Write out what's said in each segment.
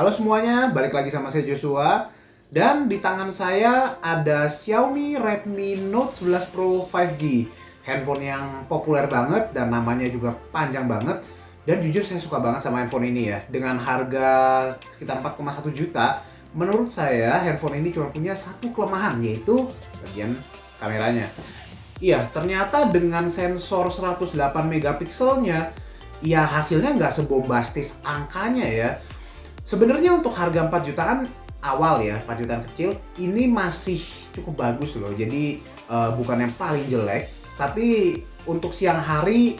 Halo semuanya, balik lagi sama saya Joshua. Dan di tangan saya ada Xiaomi Redmi Note 11 Pro 5G. Handphone yang populer banget dan namanya juga panjang banget. Dan jujur saya suka banget sama handphone ini ya. Dengan harga sekitar 4,1 juta, menurut saya handphone ini cuma punya satu kelemahan, yaitu bagian kameranya. Iya, ternyata dengan sensor 108 megapikselnya, ya hasilnya nggak sebombastis angkanya ya. Sebenarnya untuk harga 4 jutaan awal ya, 4 jutaan kecil, ini masih cukup bagus loh. Jadi bukan yang paling jelek, tapi untuk siang hari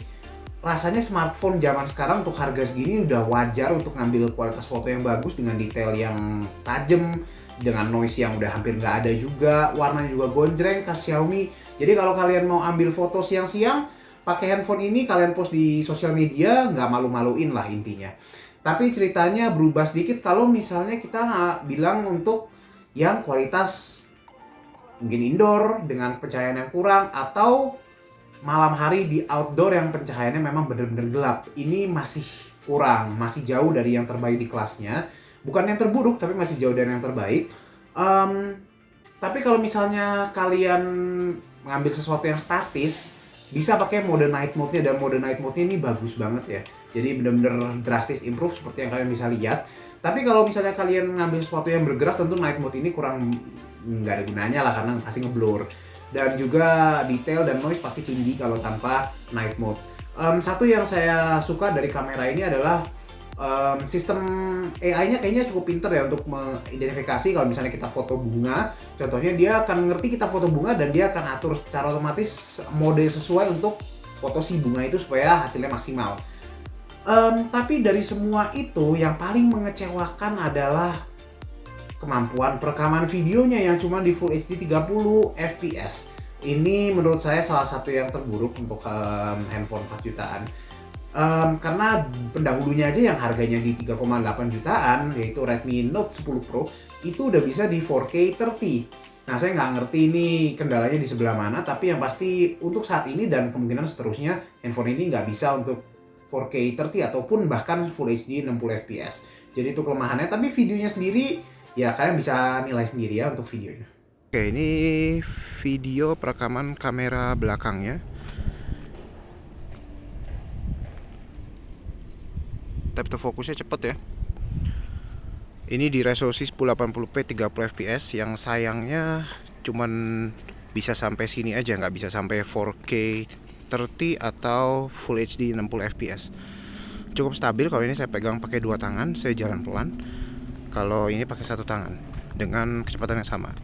rasanya smartphone zaman sekarang untuk harga segini udah wajar untuk ngambil kualitas foto yang bagus dengan detail yang tajam, dengan noise yang udah hampir nggak ada juga, warnanya juga gonjreng khas Xiaomi. Jadi kalau kalian mau ambil foto siang-siang, pakai handphone ini kalian post di sosial media, nggak malu-maluin lah intinya. Tapi ceritanya berubah sedikit kalau misalnya kita bilang untuk yang kualitas mungkin indoor dengan pencahayaan yang kurang, atau malam hari di outdoor yang pencahayaannya memang benar-benar gelap. Ini masih kurang, masih jauh dari yang terbaik di kelasnya. Bukan yang terburuk, tapi masih jauh dari yang terbaik. Tapi kalau misalnya kalian mengambil sesuatu yang statis, bisa pakai mode night mode-nya, dan mode night mode-nya ini bagus banget ya. Jadi benar-benar drastis improve seperti yang kalian bisa lihat. Tapi kalau misalnya kalian ngambil sesuatu yang bergerak, tentu night mode ini kurang, nggak ada gunanya lah karena pasti ngeblur. Dan juga detail dan noise pasti tinggi kalau tanpa night mode. Satu yang saya suka dari kamera ini adalah sistem AI-nya kayaknya cukup pinter ya untuk mengidentifikasi kalau misalnya kita foto bunga. Contohnya dia akan ngerti kita foto bunga dan dia akan atur secara otomatis mode sesuai untuk foto si bunga itu supaya hasilnya maksimal. Tapi dari semua itu yang paling mengecewakan adalah kemampuan perekaman videonya yang cuma di Full HD 30 fps. Ini menurut saya salah satu yang terburuk untuk handphone 4 jutaan. Karena pendahulunya aja yang harganya di 3,8 jutaan, yaitu Redmi Note 10 Pro, itu udah bisa di 4K 30. Nah, saya nggak ngerti ini kendalanya di sebelah mana, tapi yang pasti untuk saat ini dan kemungkinan seterusnya, handphone ini nggak bisa untuk 4K 30 ataupun bahkan Full HD 60 fps. Jadi itu kelemahannya, tapi videonya sendiri ya kalian bisa nilai sendiri ya untuk videonya. Oke, ini video perekaman kamera belakangnya. Tapi fokusnya cepet ya. Ini di resolusi 1080p 30 fps, yang sayangnya cuman bisa sampai sini aja, nggak bisa sampai 4K 30 atau Full HD 60 fps. Cukup stabil kalau ini saya pegang pakai dua tangan, saya jalan pelan. Kalau ini pakai satu tangan dengan kecepatan yang sama.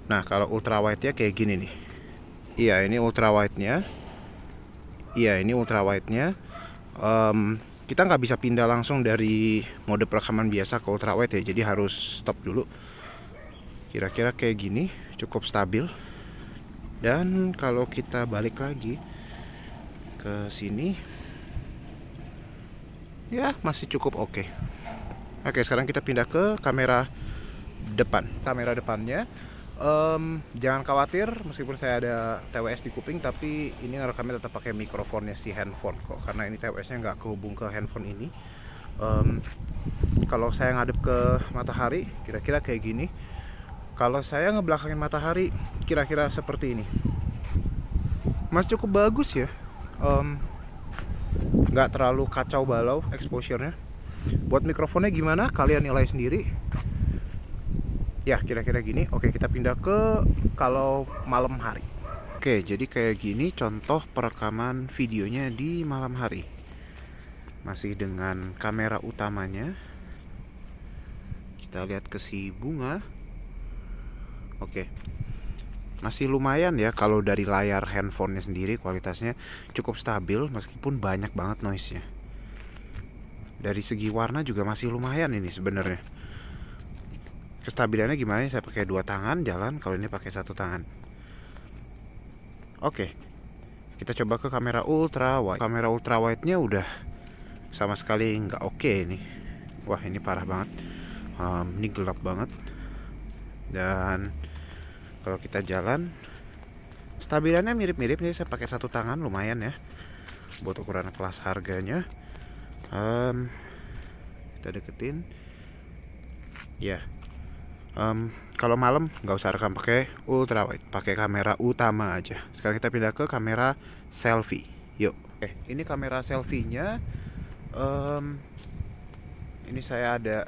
Nah, kalau ultra wide-nya kayak gini nih. Iya, ini ultra wide-nya. Kita nggak bisa pindah langsung dari mode perekaman biasa ke ultra wide ya, jadi harus stop dulu. Kira-kira kayak gini, cukup stabil. Dan kalau kita balik lagi ke sini, ya masih cukup oke. Oke, sekarang kita pindah ke kamera depan. Kamera depannya, jangan khawatir meskipun saya ada TWS di kuping, tapi ini ngerekamnya tetap pakai mikrofonnya si handphone kok, karena ini TWS-nya nggak kehubung ke handphone ini. Kalau saya ngadep ke matahari, kira-kira kayak gini. Kalau saya ngebelakangin matahari, kira-kira seperti ini. Masih cukup bagus ya. Nggak terlalu kacau balau exposure-nya. Buat mikrofonnya gimana? Kalian nilai sendiri. Ya, kira-kira gini. Oke, kita pindah ke kalau malam hari. Oke, jadi kayak gini contoh perekaman videonya di malam hari. Masih dengan kamera utamanya. Kita lihat ke si bunga. Oke. Masih lumayan ya kalau dari layar handphonenya sendiri kualitasnya cukup stabil meskipun banyak banget noise-nya. Dari segi warna juga masih lumayan ini sebenarnya. Kestabilannya gimana? Saya pakai dua tangan jalan, kalau ini pakai satu tangan. Oke, kita coba ke kamera ultra wide. Kamera ultra wide-nya udah sama sekali nggak oke ini. Wah, ini parah banget. Ini gelap banget. Dan kalau kita jalan, stabilannya mirip-mirip nih. Saya pakai satu tangan, lumayan ya buat ukuran kelas harganya. Kita deketin. Ya. Kalau malam nggak usah rekam pakai ultra wide, pakai kamera utama aja. Sekarang kita pindah ke kamera selfie. Yuk. Ini kamera selfie-nya. Ini saya ada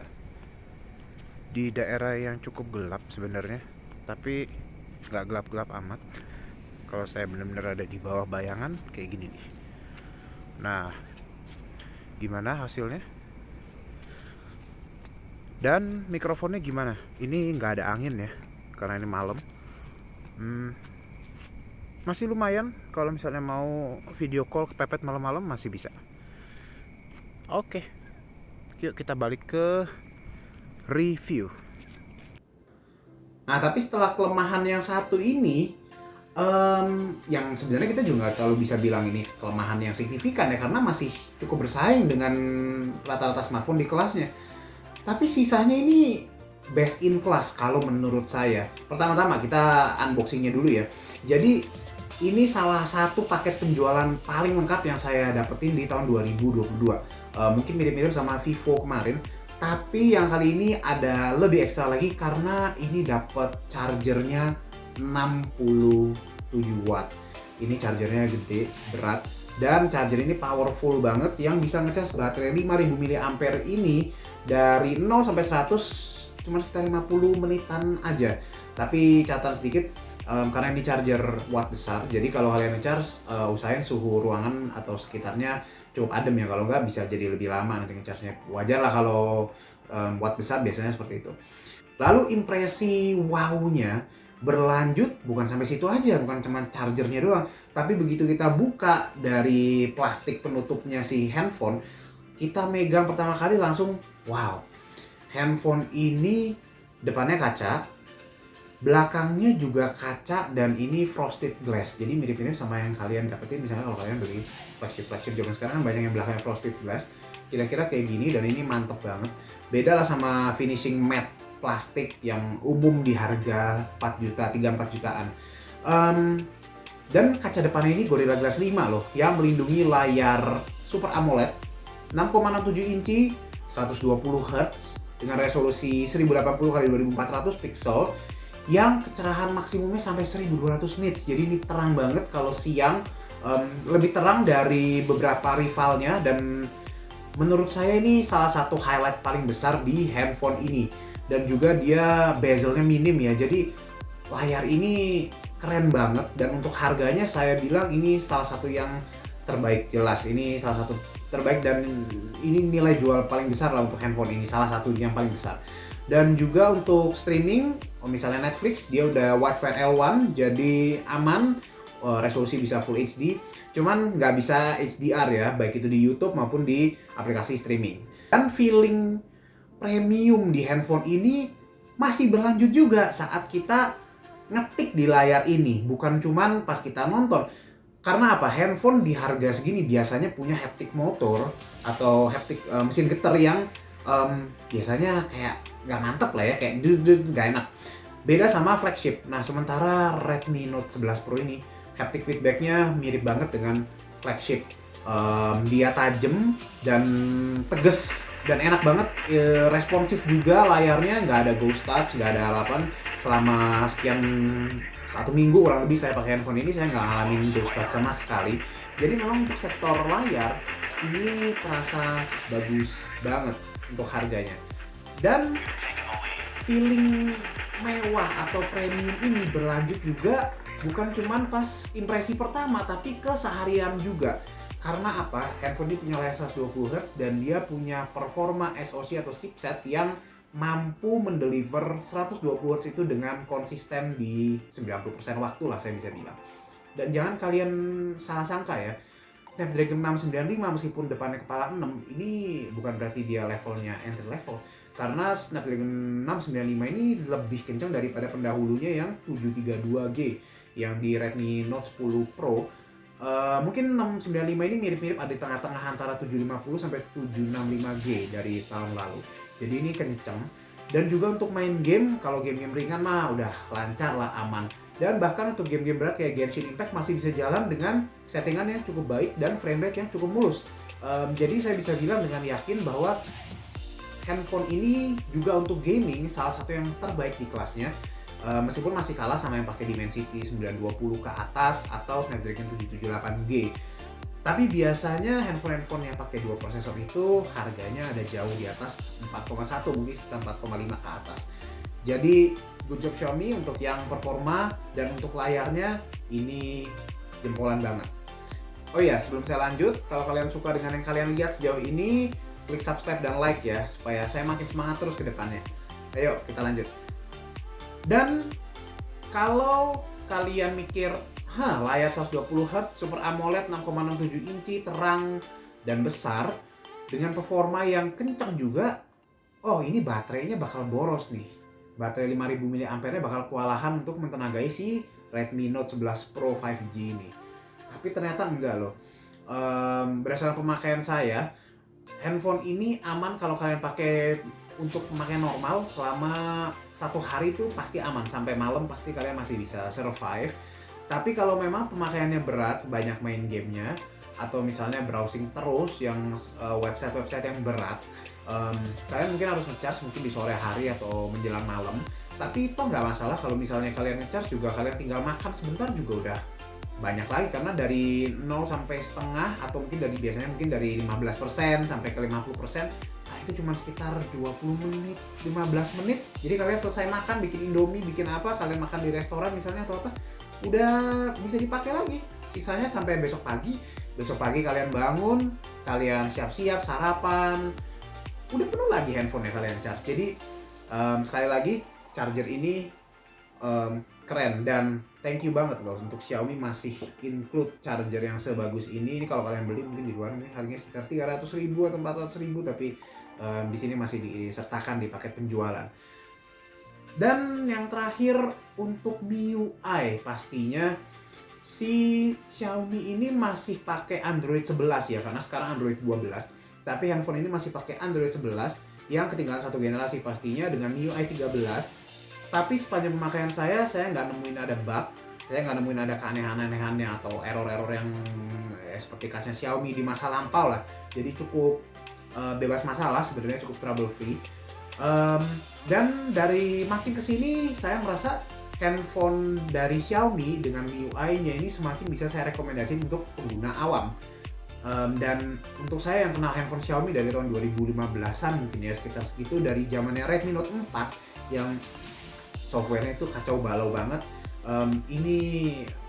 di daerah yang cukup gelap sebenarnya, tapi nggak gelap-gelap amat. Kalau saya benar-benar ada di bawah bayangan kayak gini nih. Nah, gimana hasilnya? Dan mikrofonnya gimana? Ini nggak ada angin ya, karena ini malam. Masih lumayan kalau misalnya mau video call kepepet malam-malam masih bisa. Oke, yuk kita balik ke review. Nah, tapi setelah kelemahan yang satu ini, yang sebenarnya kita juga nggak terlalu bisa bilang ini kelemahan yang signifikan ya, karena masih cukup bersaing dengan rata-rata smartphone di kelasnya. Tapi sisanya ini best in class kalau menurut saya. Pertama-tama kita unboxingnya dulu ya. Jadi ini salah satu paket penjualan paling lengkap yang saya dapetin di tahun 2022. Mungkin mirip-mirip sama Vivo kemarin, tapi yang kali ini ada lebih ekstra lagi karena ini dapat chargernya 67 watt. Ini chargernya gede, berat, dan charger ini powerful banget yang bisa ngecas baterai 5000 mAh ini dari 0 sampai 100 cuma sekitar 50 menitan aja. Tapi catatan sedikit, karena ini charger watt besar, jadi kalau kalian ngecharge usahain suhu ruangan atau sekitarnya cukup adem ya, kalau nggak bisa jadi lebih lama nanti ngecharge-nya. Wajar lah kalau watt besar biasanya seperti itu. Lalu impresi wow-nya berlanjut bukan sampai situ aja, bukan cuma chargernya doang, tapi begitu kita buka dari plastik penutupnya si handphone, kita megang pertama kali langsung wow. Handphone ini depannya kaca, belakangnya juga kaca, dan ini frosted glass. Jadi mirip-mirip sama yang kalian dapetin misalnya kalau kalian beli flagship zaman sekarang kan banyak yang belakangnya frosted glass. Kira-kira kayak gini, dan ini mantep banget. Beda lah sama finishing matte plastik yang umum di harga 4 juta, 3-4 jutaan. Dan kaca depannya ini Gorilla Glass 5 loh, yang melindungi layar Super AMOLED 6,67 inci 120 Hz dengan resolusi 1080x2400 pixel yang kecerahan maksimumnya sampai 1200 nits. Jadi ini terang banget kalau siang, lebih terang dari beberapa rivalnya, dan menurut saya ini salah satu highlight paling besar di handphone ini. Dan juga dia bezelnya minim ya, jadi layar ini keren banget, dan untuk harganya saya bilang ini salah satu yang terbaik. Jelas ini salah satu terbaik, dan ini nilai jual paling besar lah untuk handphone ini, salah satu yang paling besar. Dan juga untuk streaming, misalnya Netflix, dia udah wideband L1 jadi aman, resolusi bisa Full HD, cuman nggak bisa HDR ya, baik itu di YouTube maupun di aplikasi streaming. Dan feeling premium di handphone ini masih berlanjut juga saat kita ngetik di layar ini, bukan cuman pas kita nonton. Karena apa? Handphone di harga segini biasanya punya haptic motor atau haptic mesin getar yang biasanya kayak nggak mantep lah ya, kayak nggak enak. Beda sama flagship. Nah, sementara Redmi Note 11 Pro ini haptic feedbacknya mirip banget dengan flagship. Dia tajam dan tegas dan enak banget, responsif juga layarnya, nggak ada ghost touch, nggak ada harapan. Selama sekian 1 minggu kurang lebih saya pakai handphone ini, saya nggak ngalamin ghost touch sama sekali. Jadi memang untuk sektor layar ini terasa bagus banget untuk harganya. Dan feeling mewah atau premium ini berlanjut juga bukan cuman pas impresi pertama, tapi ke seharian juga. Karena apa? Handphone ini punya layar 120 Hz dan dia punya performa SoC atau chipset yang mampu mendeliver 120 Hz itu dengan konsisten di 90% waktu lah saya bisa bilang. Dan jangan kalian salah sangka ya, Snapdragon 695 meskipun depannya kepala 6, ini bukan berarti dia levelnya entry level. Karena Snapdragon 695 ini lebih kencang daripada pendahulunya yang 732G yang di Redmi Note 10 Pro. Mungkin 695 ini mirip-mirip ada di tengah-tengah antara 750 sampai 765G dari tahun lalu. Jadi ini kencang. Dan juga untuk main game, kalau game-game ringan mah udah lancar lah, aman. Dan bahkan untuk game-game berat kayak Genshin Impact masih bisa jalan dengan settingan yang cukup baik dan frame rate yang cukup mulus. Jadi saya bisa bilang dengan yakin bahwa handphone ini juga untuk gaming salah satu yang terbaik di kelasnya. Meskipun masih kalah sama yang pakai Dimensity 920 ke atas atau Snapdragon 778G. Tapi biasanya handphone yang pakai 2 prosesor itu harganya ada jauh di atas 4,1, mungkin sekitar 4,5 ke atas. Jadi good job Xiaomi untuk yang performa, dan untuk layarnya ini jempolan banget. Oh iya, sebelum saya lanjut, kalau kalian suka dengan yang kalian lihat sejauh ini, klik subscribe dan like ya, supaya saya makin semangat terus ke depannya. Ayo kita lanjut. Dan kalau kalian mikir, layar 120Hz, Super AMOLED 6,67 inci, terang dan besar, dengan performa yang kencang juga, oh ini baterainya bakal boros nih. Baterai 5000 mAh bakal kewalahan untuk mentenagai si Redmi Note 11 Pro 5G ini. Tapi ternyata enggak loh. Berdasarkan pemakaian saya, handphone ini aman kalau kalian pakai untuk pemakaian normal selama 1 hari itu pasti aman, sampai malam pasti kalian masih bisa survive. Tapi kalau memang pemakaiannya berat, banyak main gamenya, atau misalnya browsing terus yang website-website yang berat, kalian mungkin harus ngecharge mungkin di sore hari atau menjelang malam. Tapi itu nggak masalah kalau misalnya kalian ngecharge juga, kalian tinggal makan sebentar juga udah banyak lagi, karena dari 0 sampai setengah atau mungkin dari 15% sampai ke 50%, itu cuma sekitar 20 menit, 15 menit. Jadi kalian selesai makan, bikin Indomie, bikin apa, kalian makan di restoran misalnya atau apa, udah bisa dipakai lagi. Sisanya sampai besok pagi. Besok pagi kalian bangun, kalian siap-siap sarapan, udah penuh lagi handphonenya kalian charge. Jadi sekali lagi charger ini keren, dan thank you banget loh untuk Xiaomi masih include charger yang sebagus ini. Ini kalau kalian beli mungkin di luar ini harganya sekitar 300.000 atau 400.000, tapi di sini masih disertakan di paket penjualan. Dan yang terakhir untuk MIUI, pastinya si Xiaomi ini masih pakai Android 11 ya, karena sekarang Android 12. Tapi handphone ini masih pakai Android 11 yang ketinggalan satu generasi pastinya dengan MIUI 13. Tapi sepanjang pemakaian saya nggak nemuin ada bug, saya nggak nemuin ada keanehan-anehannya atau error-error yang seperti khasnya Xiaomi di masa lampau lah. Jadi cukup bebas masalah sebenarnya, cukup trouble free. Dan dari makin kesini saya merasa handphone dari Xiaomi dengan MIUI-nya ini semakin bisa saya rekomendasikan untuk pengguna awam. Dan untuk saya yang kenal handphone Xiaomi dari tahun 2015-an mungkin ya, sekitar segitu, dari zamannya Redmi Note 4 yang software-nya itu kacau balau banget. Ini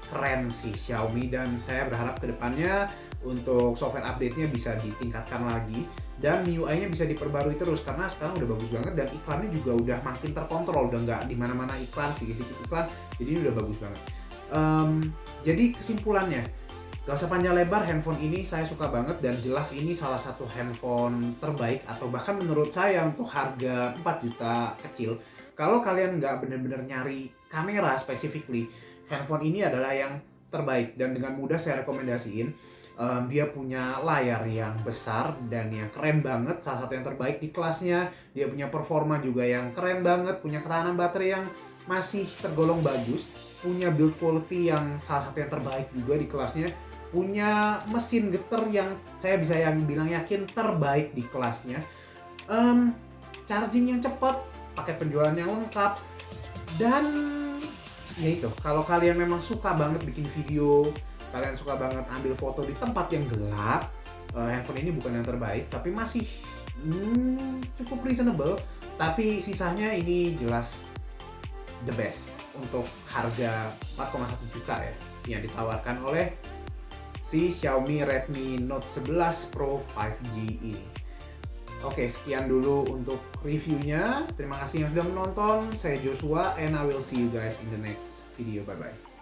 keren sih Xiaomi, dan saya berharap kedepannya untuk software update-nya bisa ditingkatkan lagi dan MIUI-nya bisa diperbarui terus, karena sekarang udah bagus banget dan iklannya juga udah makin terkontrol, udah nggak di mana-mana iklan, sedikit iklan, jadi ini udah bagus banget. Jadi kesimpulannya, gak usah panjang lebar, handphone ini saya suka banget, dan jelas ini salah satu handphone terbaik, atau bahkan menurut saya untuk harga 4 juta kecil, kalau kalian nggak bener-bener nyari kamera specifically, handphone ini adalah yang terbaik, dan dengan mudah saya rekomendasiin. Dia punya layar yang besar dan yang keren banget, salah satu yang terbaik di kelasnya. Dia punya performa juga yang keren banget, punya ketahanan baterai yang masih tergolong bagus, punya build quality yang salah satu yang terbaik juga di kelasnya, punya mesin getar yang saya bisa bilang yakin terbaik di kelasnya, charging yang cepat, pakai penjualan yang lengkap, dan ya itu, kalau kalian memang suka banget bikin video, kalian suka banget ambil foto di tempat yang gelap, handphone ini bukan yang terbaik, tapi masih cukup reasonable. Tapi sisanya ini jelas the best untuk harga 4,1 juta ya, yang ditawarkan oleh si Xiaomi Redmi Note 11 Pro 5G ini. Oke, sekian dulu untuk reviewnya. Terima kasih yang sudah menonton. Saya Joshua, and I will see you guys in the next video. Bye-bye.